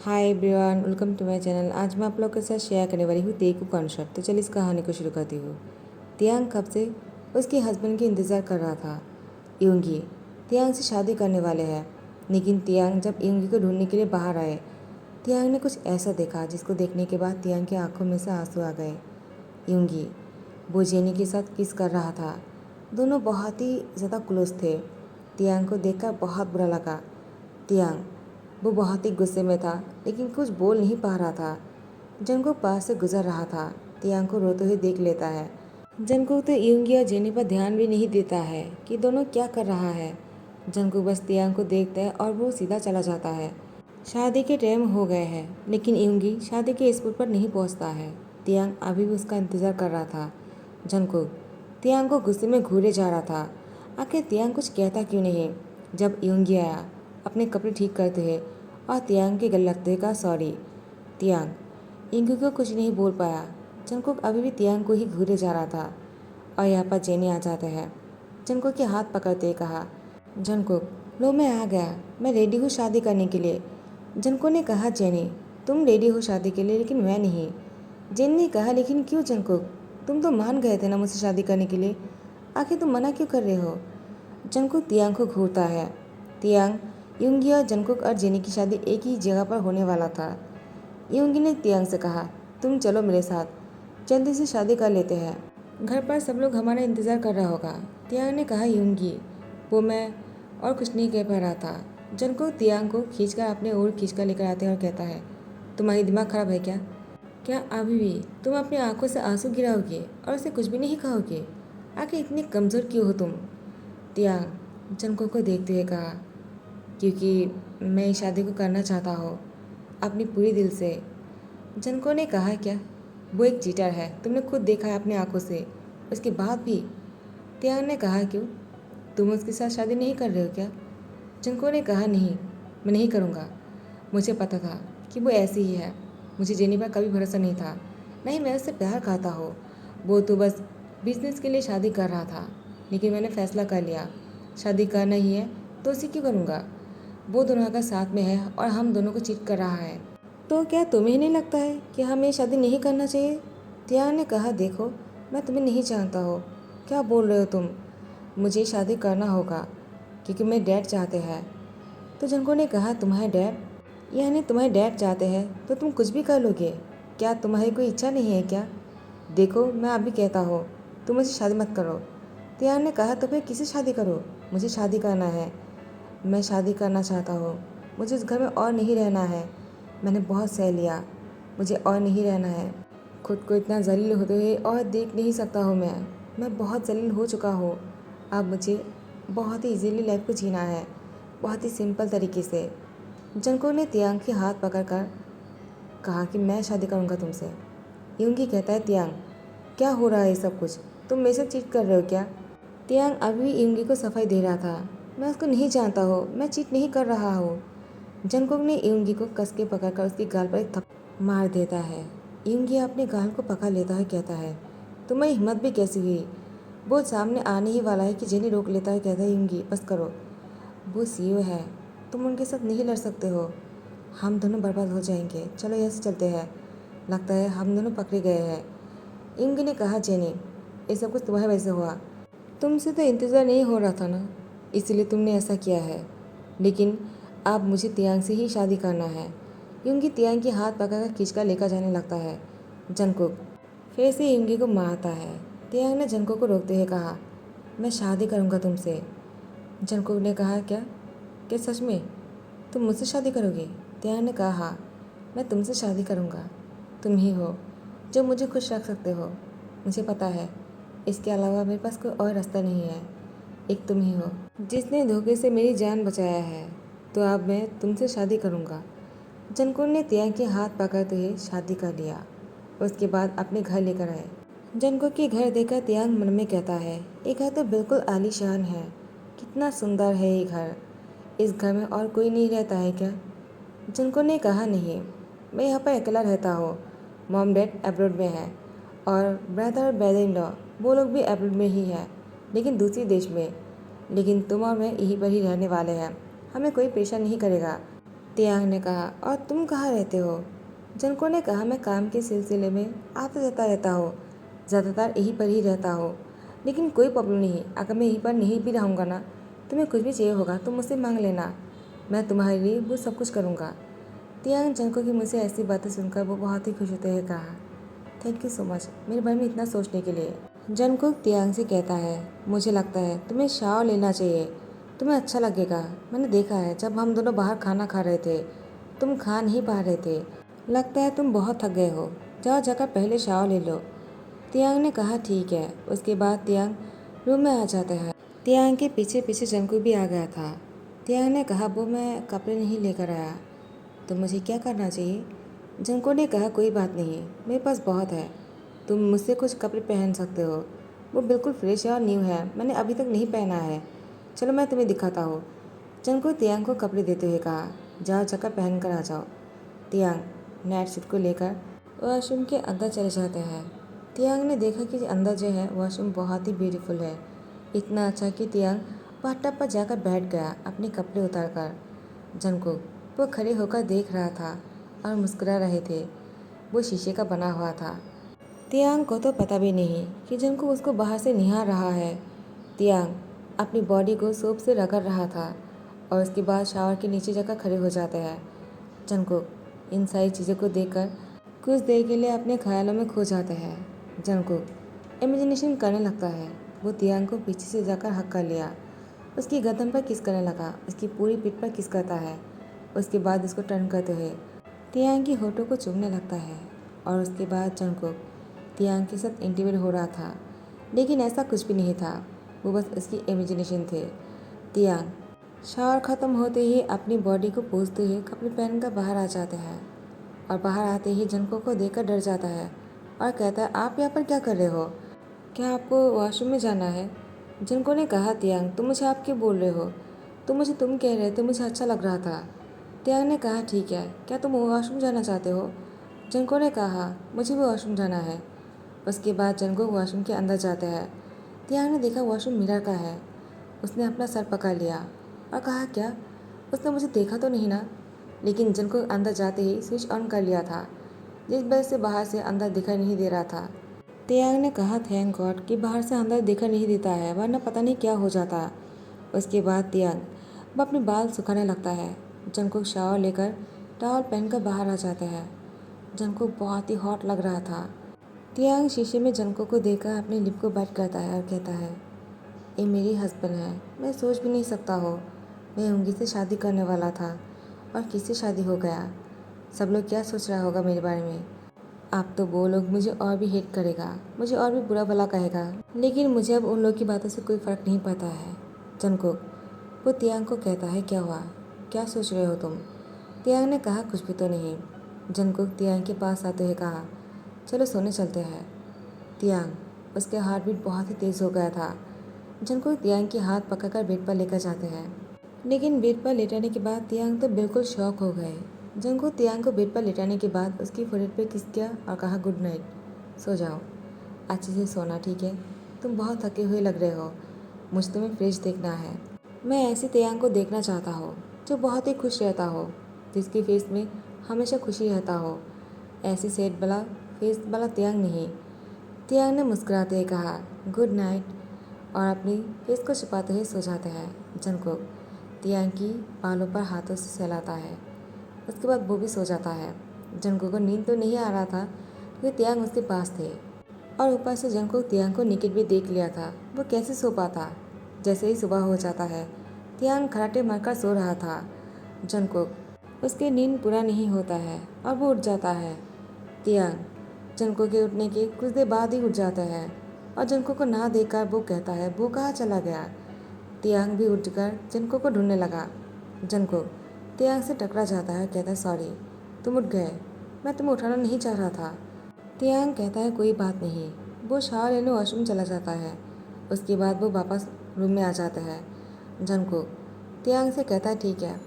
Hi everyone, welcome to my channel. आज मैं आप लोग के साथ शेयर करने वाली हूँ तेकू कॉन्सर्ट। तो चलिए इस कहानी को शुरू करती हूँ। तियांग कब से उसके हस्बैंड की इंतज़ार कर रहा था। इयोंगी तियांग से शादी करने वाले हैं, लेकिन तियांग जब इयोंगी को ढूंढने के लिए बाहर आए, तियांग ने कुछ ऐसा देखा जिसको देखने के बाद तियांग की आंखों में से आंसू आ गए। इयोंगी वो जेनी के साथ किस कर रहा था। दोनों बहुत ही ज़्यादा क्लोज थे। तियांग को देखकर बहुत बुरा लगा। तियांग वो बहुत ही गुस्से में था, लेकिन कुछ बोल नहीं पा रहा था। जंगकुक पास से गुजर रहा था। तियांग को रोते हुए देख लेता है। जंगकुक तो इयोंगी और जेनी पर ध्यान भी नहीं देता है कि दोनों क्या कर रहा है। जंगकुक बस तियांग को देखता है और वो सीधा चला जाता है। शादी के टाइम हो गए हैं, लेकिन इयोंगी शादी के स्पॉट पर नहीं पहुंचता है। तियांग अभी भी उसका इंतज़ार कर रहा था। जंगकुक तियांग को गुस्से में घूरे जा रहा था। आखिर तियांग कुछ कहता क्यों नहीं। जब इयोंगी आया, अपने कपड़े ठीक करते हुए और तियांग के गले लगते हुए कहा सॉरी। तियांग इयोंगी को कुछ नहीं बोल पाया। जंगकुक अभी भी तियांग को ही घूरे जा रहा था और यहाँ पर जेनी आ जाते हैं। जंगकुक के हाथ पकड़ते हुए कहा, जंगकुक लो मैं आ गया, मैं रेडी हूँ शादी करने के लिए। जंगकुक ने कहा, जेनी तुम रेडी हो शादी के लिए, लेकिन मैं नहीं। जेनी ने कहा, लेकिन क्यों जंगकुक, तुम तो मान गए थे ना मुझसे शादी करने के लिए, आखिर तुम मना क्यों कर रहे हो। जंगकुक तियांग को घूरता है। तियांग इयोंगी और जंगकुक और जेनी की शादी एक ही जगह पर होने वाला था। इयोंगी ने तियांग से कहा, तुम चलो मेरे साथ, जल्दी से शादी कर लेते हैं, घर पर सब लोग हमारा इंतज़ार कर रहा होगा। तियांग ने कहा, इयोंगी वो मैं और कुछ नहीं कह पा रहा था। जंगकुक तियांग को खींचकर अपने ओर खींचकर लेकर आते हैं और कहता है, तुम्हारी दिमाग खराब है क्या? क्या अभी भी तुम अपनी आंखों से आंसू गिराओगे और उसे कुछ भी नहीं कहोगे? आखिर इतने कमज़ोर क्यों हो तुम? तियांग जंगकुक को देखते हुए कहा, क्योंकि मैं इस शादी को करना चाहता हूँ अपनी पूरी दिल से। जंगकुक ने कहा, क्या वो एक चीटर है, तुमने खुद देखा है अपनी आंखों से, उसके बाद भी। तियांग ने कहा, क्यों तुम उसके साथ शादी नहीं कर रहे हो क्या? जंगकुक ने कहा, नहीं मैं नहीं करूँगा। मुझे पता था कि वो ऐसी ही है। मुझे जेनी पर कभी भरोसा नहीं था, नहीं मैं उससे प्यार करता हूँ। वो तो बस बिजनेस के लिए शादी कर रहा था, लेकिन मैंने फैसला कर लिया शादी करना ही है तो उसी क्यों करूँगा। वो दोनों अगर साथ में है और हम दोनों को चीट कर रहा है, तो क्या तुम्हें नहीं लगता है कि हमें ये शादी नहीं करना चाहिए? तियांग ने कहा, देखो मैं तुम्हें नहीं जानता हो, क्या बोल रहे हो तुम? मुझे शादी करना होगा क्योंकि मेरे डैड चाहते हैं। तो जंगकुक ने कहा, तुम्हारे डैड, यानी तुम्हारे डैड चाहते हैं तो तुम कुछ भी कर लोगे? क्या तुम्हारी कोई इच्छा नहीं है क्या? देखो मैं अभी कहता हूँ, तुम मुझसे शादी मत करो। तियांग ने कहा, तो फिर किससे शादी करो? मुझे शादी करना है, मैं शादी करना चाहता हूँ। मुझे इस घर में और नहीं रहना है, मैंने बहुत सह लिया, मुझे और नहीं रहना है। खुद को इतना जलील होते हुए और देख नहीं सकता हूँ मैं बहुत जलील हो चुका हूँ। अब मुझे बहुत ही इजीली लाइफ को जीना है, बहुत ही सिंपल तरीके से। जंगकुक ने तियांग के हाथ पकड़कर कहा कि मैं शादी करूँगा तुमसे। इयोंगी कहता है, तियांग क्या हो रहा है ये सब कुछ, तुम मेरे साथ चीट कर रहे हो क्या? तियांग अभी भी इयोंगी को सफाई दे रहा था, मैं उसको नहीं जानता हूँ, मैं चीट नहीं कर रहा हूँ। जंगकुक ने इयोंगी को कस के पकड़कर उसकी गाल पर एक थप्पड़ मार देता है। इयोंगी अपने गाल को पकड़ लेता है, कहता है, तुम्हारी हिम्मत भी कैसी हुई? वो सामने आने ही वाला है कि जेनी रोक लेता है, कहता है, इयोंगी बस करो, वो सीईओ है, तुम उनके साथ नहीं लड़ सकते हो, हम दोनों बर्बाद हो जाएंगे, चलो यहाँ से चलते हैं, लगता है हम दोनों पकड़े गए हैं। इयोंगी ने कहा, जेनी ये सब कुछ तुम्हारी वजह से हुआ, तुमसे तो इंतज़ार नहीं हो रहा था ना, इसलिए तुमने ऐसा किया है, लेकिन अब मुझे तियांग से ही शादी करना है। इयोंगी तियांग के हाथ पकड़कर खींचकर लेकर जाने लगता है। जंगकुक फिर से इयोंगी को मारता है। तियांग ने जंगकुक को रोकते हुए कहा, मैं शादी करूँगा तुमसे। जंगकुक ने कहा, क्या क्या सच में तुम मुझसे शादी करोगे? तियांग ने कहा, हाँ मैं तुमसे शादी करूँगा, तुम ही हो जो मुझे खुश रख सकते हो, मुझे पता है इसके अलावा मेरे पास कोई और रास्ता नहीं है, एक तुम ही हो जिसने धोखे से मेरी जान बचाया है, तो अब मैं तुमसे शादी करूँगा। जंगकुक ने तियांग के हाथ पकड़ते हुए शादी कर लिया। उसके बाद अपने घर लेकर आए। जंगकुक के घर देखकर तियांग मन में कहता है, ये घर तो बिल्कुल आलीशान है, कितना सुंदर है ये घर, इस घर में और कोई नहीं रहता है क्या? जंगकुक ने कहा, नहीं मैं यहाँ पर अकेला रहता हूँ, मॉम डैड अब्रॉड में है और ब्रदर और ब्रदर इन लॉ वो लोग भी अब्रॉड में ही है, लेकिन दूसरी देश में, लेकिन तुम और मैं यहीं पर ही रहने वाले हैं, हमें कोई परेशान नहीं करेगा। तियांग ने कहा, और तुम कहाँ रहते हो? जनको ने कहा, मैं काम के सिलसिले में आता जाता रहता हूँ, ज़्यादातर यहीं पर ही रहता हूँ। लेकिन कोई प्रॉब्लम नहीं, अगर मैं यहीं पर नहीं भी रहूँगा ना, तुम्हें कुछ भी चाहिए होगा तो मुझसे मांग लेना, मैं तुम्हारे लिए वो सब कुछ करूँगा। तियांग जनको की मुझसे ऐसी बातें सुनकर वो बहुत ही खुश होते हुए कहा, थैंक यू सो मच मेरे बारे में इतना सोचने के लिए। जनको तियांग से कहता है, मुझे लगता है तुम्हें शावर लेना चाहिए, तुम्हें अच्छा लगेगा। मैंने देखा है जब हम दोनों बाहर खाना खा रहे थे, तुम खा नहीं पा रहे थे, लगता है तुम बहुत थक गए हो, जाओ जाकर पहले शावर ले लो। तियांग ने कहा ठीक है। उसके बाद तियांग रूम में आ जाता है। तियांग के पीछे पीछे जंकू भी आ गया था। तियांग ने कहा, वो मैं कपड़े नहीं लेकर आया, तो मुझे क्या करना चाहिए? जंको ने कहा, कोई बात नहीं, मेरे पास बहुत है, तुम मुझसे कुछ कपड़े पहन सकते हो, वो बिल्कुल फ्रेश है और न्यू है, मैंने अभी तक नहीं पहना है, चलो मैं तुम्हें दिखाता हूँ। जंको तियांग को कपड़े देते हुए कहा, जाओ जाकर पहन कर आ जाओ। तियांग नाइट सूट को लेकर वॉशरूम के अंदर चले जाते हैं। तियांग ने देखा कि अंदर जो है वॉशरूम बहुत ही ब्यूटीफुल है, इतना अच्छा कि तियांग बाथटब पर जाकर बैठ गया अपने कपड़े उतार कर। जंको वो खड़े होकर देख रहा था और मुस्कुरा रहे थे, वो शीशे का बना हुआ था। तियांग को तो पता भी नहीं कि जंको उसको बाहर से निहार रहा है। तियांग अपनी बॉडी को सोप से रगड़ रहा था और उसके बाद शावर के नीचे जाकर खड़े हो जाते हैं। जंकुक इन सारी चीज़ों को देखकर कुछ देर के लिए अपने ख्यालों में खो जाता है। जंकुक इमेजिनेशन करने लगता है, वो तियांग को पीछे से जाकर हक कर लिया, उसकी गर्दन पर किस करने लगा, उसकी पूरी पीठ पर किस करता है, उसके बाद उसको टर्न करते हुए तियांग की होठों को चूमने लगता है। और उसके बाद जंकुक तियांग के साथ इंटीमेट हो रहा था, लेकिन ऐसा कुछ भी नहीं था, वो बस उसकी इमेजिनेशन थे। तियांग शावर ख़त्म होते ही अपनी बॉडी को पोंछते हुए कपड़े पहनकर बाहर आ जाते हैं और बाहर आते ही जंको को देखकर डर जाता है और कहता है, आप यहाँ पर क्या कर रहे हो? क्या आपको वॉशरूम में जाना है? जंको ने कहा, तियांग तुम मुझे आप क्यों बोल रहे हो? तुम मुझे तुम कह रहे थे, मुझे अच्छा लग रहा था। तियांग ने कहा, ठीक है, क्या तुम वॉशरूम जाना चाहते हो? जंको ने कहा, मुझे भी वॉशरूम जाना है। उसके बाद जंको वॉशरूम के अंदर जाता है। तियांग ने देखा वॉशरूम मिरर का है। उसने अपना सर पकड़ लिया और कहा, क्या उसने मुझे देखा तो नहीं ना? लेकिन जंको अंदर जाते ही स्विच ऑन कर लिया था, जिस वजह से बाहर से अंदर दिखाई नहीं दे रहा था। तियांग ने कहा, थैंक गॉड कि बाहर से अंदर दिखाई नहीं देता है, वरना पता नहीं क्या हो जाता। उसके बाद तियांग वो अपने बाल सुखाने लगता है। जंकुक शावर लेकर टॉवल पहनकर बाहर आ जाता है। जंकुक बहुत ही हॉट लग रहा था। तियांग शीशे में जंकुक को देखकर अपने लिप को बाइट करता है और कहता है, ये मेरी हस्बैंड है, मैं सोच भी नहीं सकता हो, मैं उंगी से शादी करने वाला था और किससे शादी हो गया। सब लोग क्या सोच रहा होगा मेरे बारे में। अब तो वो लोग मुझे और भी हेट करेगा, मुझे और भी बुरा भला कहेगा, लेकिन मुझे अब उन लोग की बातों से कोई फ़र्क नहीं पड़ता है। जंकुक वो तियांग को कहता है, क्या हुआ, क्या सोच रहे हो तुम? तियांग ने कहा, कुछ भी तो नहीं। जंकुक तियांग के पास आते हुए कहा, चलो सोने चलते हैं। तियांग उसके हार्ट बीट बहुत ही तेज़ हो गया था। जंकुक तियांग के हाथ पकड़कर बेड पर लेकर जाते हैं, लेकिन बेड पर लेटाने के बाद तियांग तो बिल्कुल शॉक हो गए। जंकुक तियांग को बेड पर लेटाने के बाद उसकी फोrehead पे किस किया और कहा, गुड नाइट, सो जाओ, अच्छे से सोना, ठीक है? तुम बहुत थके हुए लग रहे हो, मुझे तुम्हें फ्रेश देखना है। मैं ऐसे तियांग को देखना चाहता हूँ जो बहुत ही खुश रहता हो, जिसकी फेस में हमेशा खुशी रहता हो, ऐसी सेड वाला फेस वाला तियांग नहीं। तियांग ने मुस्कुराते हुए कहा, गुड नाइट, और अपनी फेस को छुपाते हुए सो जाते हैं। जंकुक तियांग की बालों पर हाथों से सहलाता है, उसके बाद वो भी सो जाता है। जंकुक को नींद तो नहीं आ रहा था क्योंकि तियांग उसके पास थे, और ऊपर से जंकुक तियांग को निकट भी देख लिया था, वो कैसे सो पाता। जैसे ही सुबह हो जाता है, तियांग खराटे मारकर सो रहा था। जंकुक उसकी नींद पूरा नहीं होता है और वो उठ जाता है। तियांग जंकुक के उठने के कुछ देर बाद ही उठ जाता है और जंकुक को ना देखकर वो कहता है, वो कहाँ चला गया? तियांग भी उठकर जंकुक को ढूंढने लगा। जंकुक तियांग से टकरा जाता है, कहता है, सॉरी, तुम उठ गए, मैं तुम्हें उठाना नहीं चाह रहा था। तियांग कहता है, कोई बात नहीं। वो शावर लेने वॉशरूम चला जाता है। उसके बाद वो वापस रूम में आ जाता है। जंकुक तियांग से कहता है, ठीक है,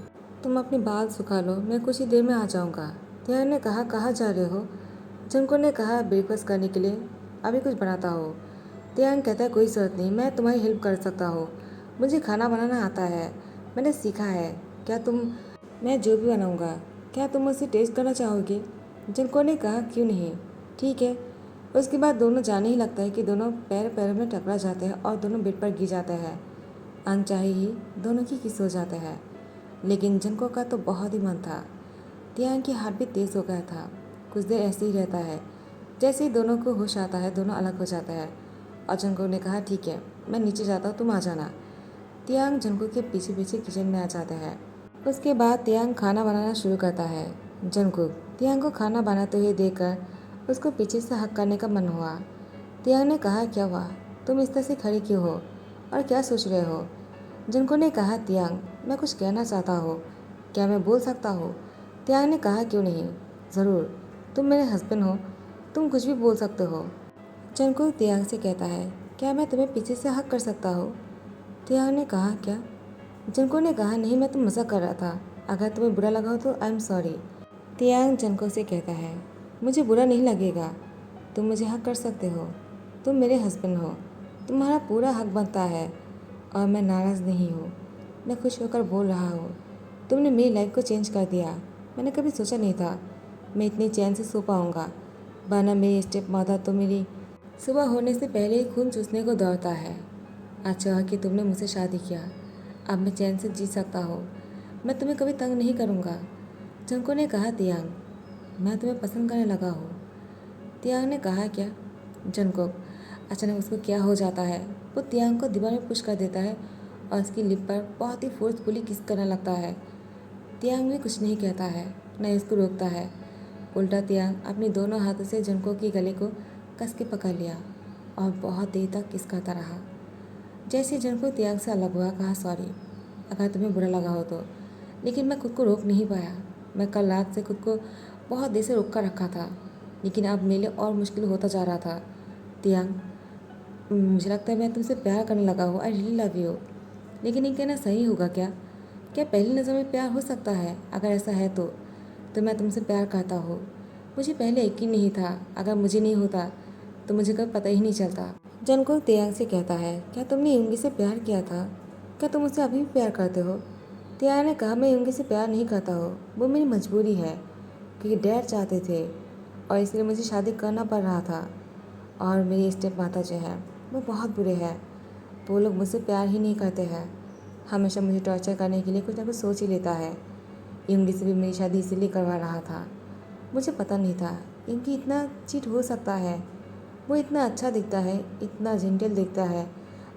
तुम अपने बाल सुखा लो, मैं कुछ ही देर में आ जाऊँगा। तियांग ने कहा, कहाँ जा रहे हो? जंकुक ने कहा, ब्रेकफास्ट करने के लिए, अभी कुछ बनाता हो। तियांग कहता है, कोई ज़रूरत नहीं, मैं तुम्हारी हेल्प कर सकता हूँ, मुझे खाना बनाना आता है, मैंने सीखा है। क्या तुम मैं जो भी बनाऊंगा क्या तुम उसे टेस्ट करना चाहोगे? जिनको ने कहा क्यों नहीं, ठीक है। उसके बाद दोनों जाने ही लगता है कि दोनों पैर पैरों में टकरा जाते हैं और दोनों बेड पर गिर जाते हैं। अनचाहे ही दोनों की किस हो जाता है। लेकिन जिनको का तो बहुत ही मन था। तियांग की हार्ट भी तेज़ हो गया था। कुछ देर ऐसे ही रहता है। जैसे ही दोनों को होश आता है दोनों अलग हो जाता है और जंको ने कहा ठीक है मैं नीचे जाता हूँ तुम आ जाना। तियांग जंको के पीछे पीछे किचन में आ जाता है। उसके बाद तियांग खाना बनाना शुरू करता है। जंको तियांग को खाना बनाते हुए देखकर उसको पीछे से हक करने का मन हुआ। तियांग ने कहा क्या हुआ, तुम इस तरह से खड़ी क्यों हो और क्या सोच रहे हो? जंको ने कहा तियांग मैं कुछ कहना चाहता हूँ, क्या मैं बोल सकता हूँ? तियांग ने कहा क्यों नहीं, ज़रूर, तुम मेरे हस्बैंड हो, तुम कुछ भी बोल सकते हो। जंको तियांग से कहता है क्या मैं तुम्हें पीछे से हक कर सकता हूँ? तियांग ने कहा क्या? जंको ने कहा नहीं मैं तो मज़ाक कर रहा था, अगर तुम्हें बुरा लगा हो तो आई एम सॉरी। तियांग जंको से कहता है मुझे बुरा नहीं लगेगा, तुम मुझे हक कर सकते हो, तुम मेरे हस्बैंड हो, तुम्हारा पूरा हक बनता है और मैं नाराज़ नहीं हूँ, मैं खुश होकर बोल रहा हूँ। तुमने मेरी लाइफ को चेंज कर दिया। मैंने कभी सोचा नहीं था मैं इतनी चैन से सो पाऊँगा, वरना मेरी स्टेप मदर तो मेरी सुबह होने से पहले ही खून चूसने को दौड़ता है। अच्छा कि तुमने मुझसे शादी किया, अब मैं चैन से जी सकता हूँ, मैं तुम्हें कभी तंग नहीं करूँगा। जंको ने कहा तियांग मैं तुम्हें पसंद करने लगा हूँ। तियांग ने कहा क्या? जंको अचानक उसको क्या हो जाता है, वो तियांग को दीवार में पुश कर देता है और उसकी लिप पर बहुत ही फोर्सफुली किस करने लगता है। तियांग भी कुछ नहीं कहता है, न इसको रोकता है। उल्टा तियांग अपनी दोनों हाथों से जंको के गले को कस के पकड़ लिया और बहुत देर तक किस करता रहा। जैसे जंको तियांग से अलग हुआ कहा सॉरी अगर तुम्हें बुरा लगा हो तो, लेकिन मैं खुद को रोक नहीं पाया। मैं कल रात से खुद को बहुत देर से रोक कर रखा था, लेकिन अब मेरे लिए और मुश्किल होता जा रहा था। तियांग मुझे लगता है मैं तुमसे प्यार करने लगा हूँ, आई रियली लव यू। लेकिन ये कहना सही होगा क्या? क्या पहली नज़र में प्यार हो सकता है? अगर ऐसा है तो मैं तुमसे प्यार करता हूँ। मुझे पहले यकीन नहीं था, अगर मुझे नहीं होता तो मुझे कभी पता ही नहीं चलता। जंको तियांग से कहता है क्या तुमने युंगी से प्यार किया था? क्या तुम उससे अभी भी प्यार करते हो? तियांग ने कहा मैं युंगी से प्यार नहीं करता हूँ, वो मेरी मजबूरी है क्योंकि डैड चाहते थे और इसलिए मुझे शादी करना पड़ रहा था। और मेरी स्टेप माता जो है वो बहुत बुरे हैं, वो लोग मुझसे प्यार ही नहीं करते हैं, हमेशा मुझे टॉर्चर करने के लिए कुछ ना कुछ सोच ही लेता है। युंगी से भी मेरी शादी इसीलिए करवा रहा था। मुझे पता नहीं था युंगी इतना चीट हो सकता है। वो इतना अच्छा दिखता है, इतना जेंटल दिखता है,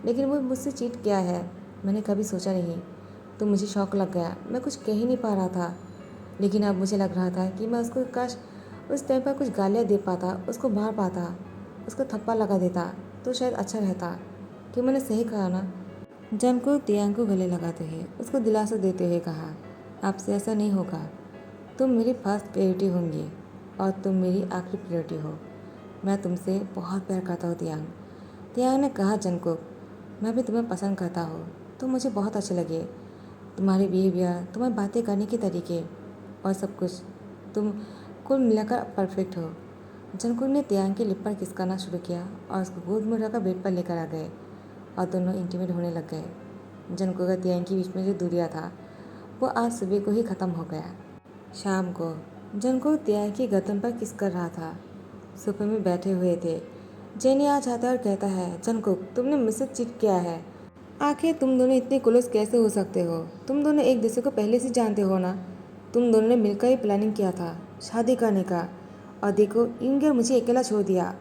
लेकिन वो मुझसे चीट किया है मैंने कभी सोचा नहीं। तो मुझे शौक लग गया, मैं कुछ कह ही नहीं पा रहा था। लेकिन अब मुझे लग रहा था कि मैं उसको काश उस टाइम पर कुछ गालियाँ दे पाता, उसको मार पाता, उसको थप्पड़ लगा देता तो शायद अच्छा रहता। कि मैंने सही कहा ना? जंको तियांग को गले लगाते हुए उसको दिलासा देते हुए कहा आपसे ऐसा नहीं होगा, तुम मेरी फर्स्ट प्रायोरिटी होंगी और तुम मेरी आखिरी प्रायोरिटी हो। मैं तुमसे बहुत प्यार करता हूँ तियांग। तियांग ने कहा जंको मैं भी तुम्हें पसंद करता हूँ, तुम मुझे बहुत अच्छे लगे, तुम्हारे बिहेवियर, तुम्हारी बातें करने के तरीके और सब कुछ, तुम कुल मिलाकर परफेक्ट हो। जंको ने तियांग के लिप पर किस करना शुरू किया और उसको गोद में उठाकर बेड पर लेकर आ गए और दोनों इंटीमेट होने लग गए। जंको का तियांग के बीच में जो दूरिया था वो आज सुबह को ही ख़त्म हो गया। शाम को जंको तियांग की गर्दन पर किस कर रहा था। सोफे में बैठे हुए थे। जेनी आ जाता है और कहता है जंकुक तुमने मुझसे चीट किया है, आखिर तुम दोनों इतने क्लोज कैसे हो सकते हो? तुम दोनों एक दूसरे को पहले से जानते हो ना? तुम दोनों ने मिलकर ही प्लानिंग किया था शादी करने का, और देखो युंगी और मुझे अकेला छोड़ दिया।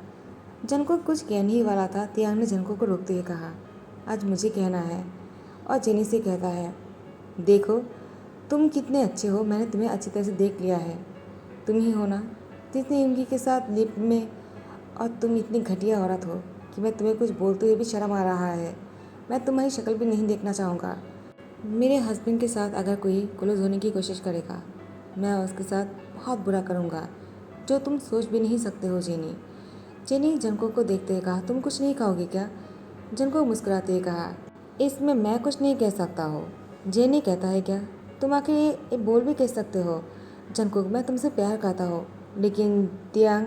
जंकुक कुछ कहने ही वाला था, तियांग ने जंकुक को रोकते हुए कहा आज मुझे कहना है। और जेनी से कहता है देखो तुम कितने अच्छे हो, मैंने तुम्हें अच्छी तरह से देख लिया है, तुम ही हो ना जिसने युंगी के साथ लिप में, और तुम इतनी घटिया औरत हो कि मैं तुम्हें कुछ बोलते हुए भी शर्म आ रहा है। मैं तुम्हारी शक्ल भी नहीं देखना चाहूँगा। मेरे हस्बैंड के साथ अगर कोई क्लोज होने की कोशिश करेगा मैं उसके साथ बहुत बुरा करूँगा, जो तुम सोच भी नहीं सकते हो। जेनी जेनी जंको को देखते हुए कहा तुम कुछ नहीं कहोगे क्या? जंको मुस्कुराते हुए कहा इसमें मैं कुछ नहीं कह सकता हूँ। जेनी कहता है क्या तुम आखिर ये बोल भी कह सकते हो? जंको मैं तुमसे प्यार करता हूँ। लेकिन तियांग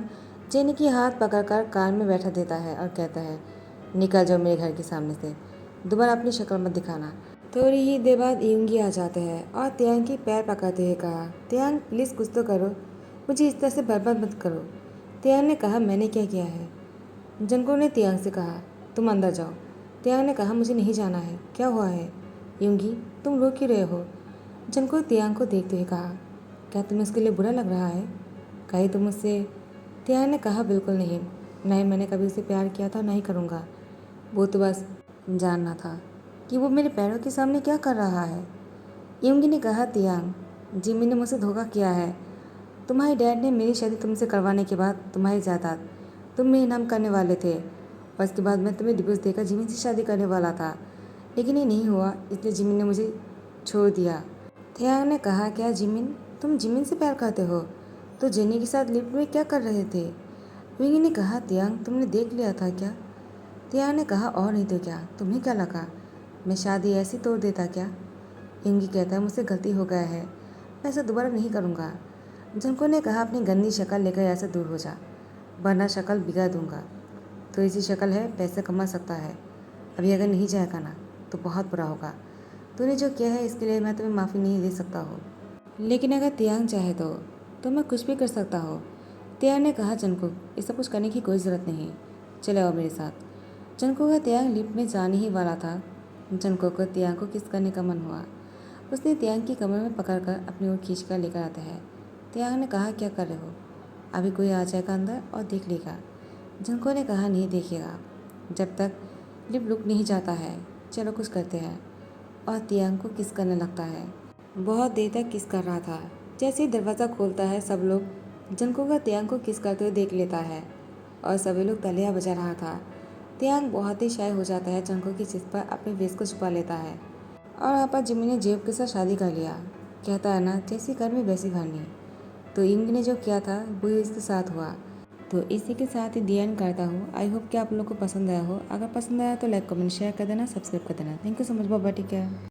जेनी की हाथ पकड़कर कार में बैठा देता है और कहता है निकल जाओ मेरे घर के सामने से, दोबारा अपनी शक्ल मत दिखाना। थोड़ी ही देर बाद यूंगी आ जाते हैं और तियांग की पैर पकड़ते हुए कहा, तियांग प्लीज़ कुछ तो करो, मुझे इस तरह से बर्बाद मत करो। तियांग ने कहा, मैंने क्या किया है? जंको ने तियांग से कहा, तुम अंदर जाओ। तियांग ने कहा, मुझे नहीं जाना है, क्या हुआ है? यूंगी, तुम रो क्यों रहे हो? जंको तियांग को देखते हुए कहा, क्या तुम्हें इसके लिए बुरा लग रहा है? कहीं तुम मुझसे? तियांग ने कहा, बिल्कुल नहीं, नहीं मैंने कभी उसे प्यार किया था, नहीं करूँगा। वो तो बस जानना था कि वो मेरे पैरों के सामने क्या कर रहा है। यूंगी ने कहा, तियांग, जिमी ने मुझसे धोखा किया है। तुम्हारे डैड ने मेरी शादी तुमसे करवाने के बाद तुम्हारी जायदाद तुम मेरे नाम करने वाले थे और इसके बाद मैं तुम्हें डिवोर्स देकर जिमी से शादी करने वाला था, लेकिन ये नहीं हुआ, इसलिए जिमिन ने मुझे छोड़ दिया। तियांग ने कहा, क्या जिमिन, तुम जिमिन से प्यार करते हो? तो जेनी के साथ लिफ्ट में क्या कर रहे थे? यूंगी ने कहा, तियांग, तुमने देख लिया था क्या? तियांग ने कहा, और नहीं तो क्या, तुम्हें क्या लगा मैं शादी ऐसी तोड़ देता क्या? यूंगी कहता है, मुझसे गलती हो गया है, मैं ऐसा दोबारा नहीं करूँगा। जंको ने कहा, अपनी गंदी शक्ल लेकर ऐसे दूर हो जा, वरना शक्ल बिगाड़ दूंगा। तो ऐसी शक्ल है, पैसे कमा सकता है, अभी अगर नहीं जाएगा ना तो बहुत बुरा होगा। तूने जो किया है इसके लिए मैं तुम्हें माफ़ी नहीं दे सकता हूँ, लेकिन अगर तियांग चाहे तो मैं कुछ भी कर सकता हूँ। तियांग ने कहा, जंको, ये सब कुछ करने की कोई ज़रूरत नहीं, चले आओ मेरे साथ। जंको का तियांग लिफ्ट में जाने ही वाला था। जंको को तियांग को किस करने का मन हुआ। उसने तियांग की कमर में पकड़कर अपनी ओर खींच कर लेकर आता है। तियांग ने कहा, क्या कर रहे हो? अभी कोई आ जाएगा अंदर और देख लेगा। जंको ने कहा, नहीं देखेगा, जब तक लिफ्ट रुक नहीं जाता है, चलो कुछ करते हैं। और तियांग को किस करने लगता है। बहुत देर तक किस कर रहा था। जैसे ही दरवाज़ा खोलता है, सब लोग जंको का तियांग को किस करते हुए देख लेता है और सभी लोग तालियां बजा रहा था। तियांग बहुत ही शाय हो जाता है, जंको की चित पर अपने वेश को छुपा लेता है और वहाँ पर जिमी ने जेब के साथ शादी कर लिया। कहता है ना, जैसी कर्मी वैसी भरनी। तो इंग ने जो किया था वो इसके साथ हुआ। तो इसी के साथ ही दी एंड करता हूँ। आई होप कि आप लोग को पसंद आया हो। अगर पसंद आया तो लाइक कमेंट शेयर कर देना, सब्सक्राइब कर देना। Thank you so much, bye bye, take care.